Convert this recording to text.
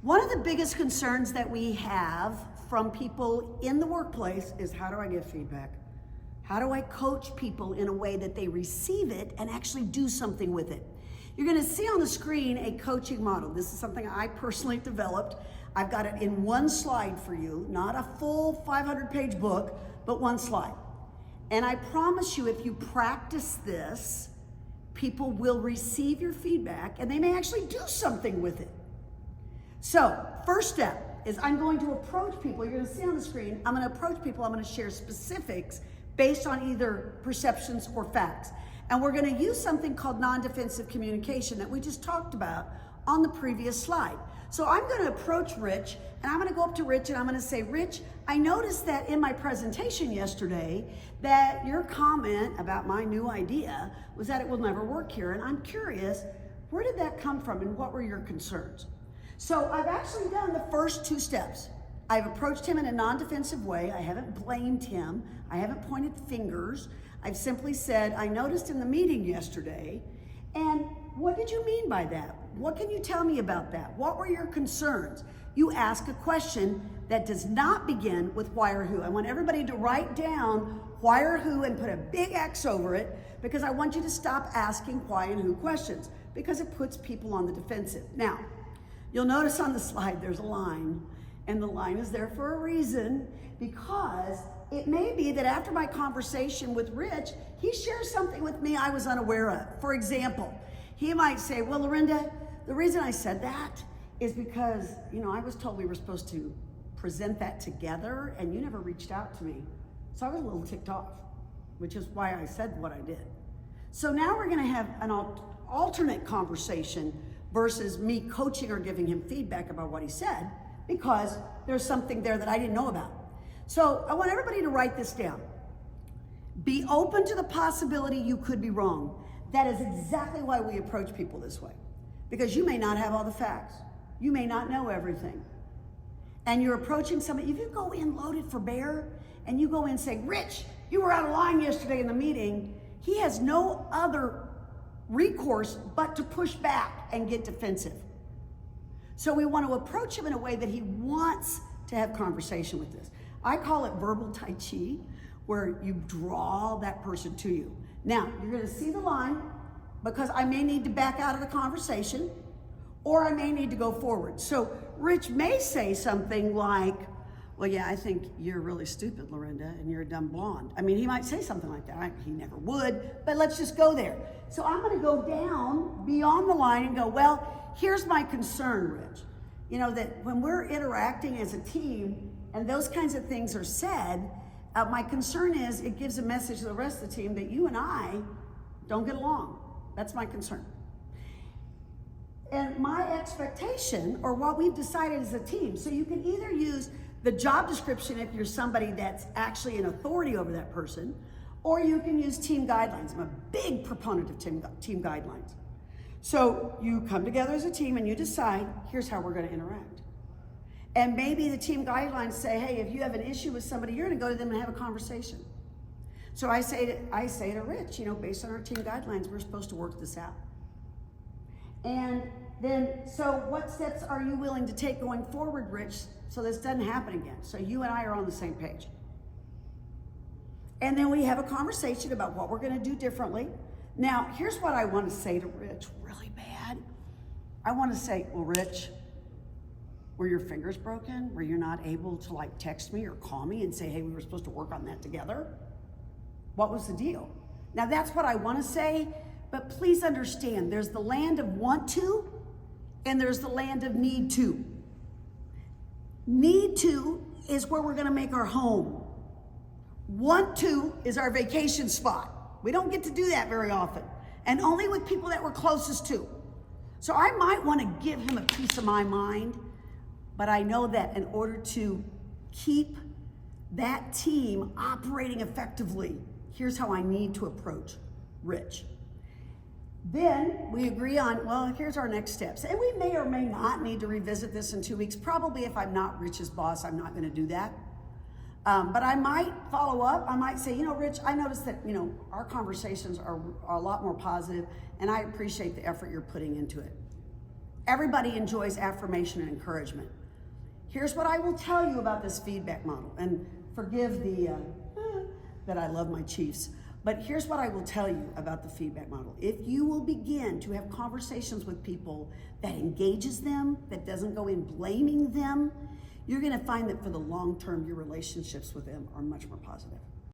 One of the biggest concerns that we have from people in the workplace is, how do I give feedback? How do I coach people in a way that they receive it and actually do something with it? You're gonna see on the screen a coaching model. This is something I personally developed. I've got it in one slide for you, not a full 500-page book, but one slide. And I promise you, if you practice this, people will receive your feedback and they may actually do something with it. So, first step is I'm going to approach people. You're gonna see on the screen, I'm gonna approach people, I'm gonna share specifics based on either perceptions or facts. And we're gonna use something called non-defensive communication that we just talked about on the previous slide. So I'm gonna approach Rich, and I'm gonna go up to Rich and I'm gonna say, Rich, I noticed that in my presentation yesterday that your comment about my new idea was that it will never work here. And I'm curious, where did that come from and what were your concerns? So I've actually done the first two steps. I've approached him in a non-defensive way. I haven't blamed him. I haven't pointed fingers. I've simply said, I noticed in the meeting yesterday, and what did you mean by that? What can you tell me about that? What were your concerns? You ask a question that does not begin with why or who. I want everybody to write down why or who and put a big X over it, because I want you to stop asking why and who questions, because it puts people on the defensive. Now, you'll notice on the slide there's a line, and the line is there for a reason, because it may be that after my conversation with Rich, he shares something with me I was unaware of. For example, he might say, well, Lorinda, the reason I said that is because, I was told we were supposed to present that together and you never reached out to me. So I was a little ticked off, which is why I said what I did. So now we're gonna have an alternate conversation versus me coaching or giving him feedback about what he said, because there's something there that I didn't know about. So I want everybody to write this down. Be open to the possibility you could be wrong. That is exactly why we approach people this way, because you may not have all the facts. You may not know everything. And you're approaching somebody, if you go in loaded for bear and you go in saying, Rich, you were out of line yesterday in the meeting, he has no other recourse but to push back and get defensive. So we want to approach him in a way that he wants to have conversation with us. I call it verbal Tai Chi, where you draw that person to you. Now, you're going to see the line, because I may need to back out of the conversation, or I may need to go forward. So Rich may say something like, well, yeah, I think you're really stupid, Lorinda, and you're a dumb blonde. I mean, he might say something like that. He never would, but let's just go there. So I'm gonna go down beyond the line and go, well, here's my concern, Rich. That when we're interacting as a team and those kinds of things are said, my concern is it gives a message to the rest of the team that you and I don't get along. That's my concern. And my expectation, or what we've decided as a team, so you can either use the job description if you're somebody that's actually an authority over that person, or you can use team guidelines. I'm a big proponent of team guidelines. So you come together as a team and you decide, here's how we're gonna interact. And maybe the team guidelines say, hey, if you have an issue with somebody, you're gonna go to them and have a conversation. So I say to Rich, based on our team guidelines, we're supposed to work this out. And then, so what steps are you willing to take going forward, Rich, so this doesn't happen again? So you and I are on the same page. And then we have a conversation about what we're gonna do differently. Now, here's what I wanna say to Rich really bad. I wanna say, well, Rich, were your fingers broken? Were you not able to text me or call me and say, hey, we were supposed to work on that together? What was the deal? Now that's what I wanna say, but please understand, there's the land of want to, and there's the land of need to. Need to is where we're gonna make our home. Want to is our vacation spot. We don't get to do that very often, and only with people that we're closest to. So I might wanna give him a piece of my mind, but I know that in order to keep that team operating effectively, here's how I need to approach Rich. Then we agree on, well, here's our next steps. And we may or may not need to revisit this in 2 weeks. Probably if I'm not Rich's boss, I'm not gonna do that. But I might follow up. I might say, Rich, I noticed that, our conversations are a lot more positive, and I appreciate the effort you're putting into it. Everybody enjoys affirmation and encouragement. Here's what I will tell you about this feedback model, and forgive the that I love my Chiefs, but here's what I will tell you about the feedback model. If you will begin to have conversations with people that engages them, that doesn't go in blaming them, you're gonna find that for the long term, your relationships with them are much more positive.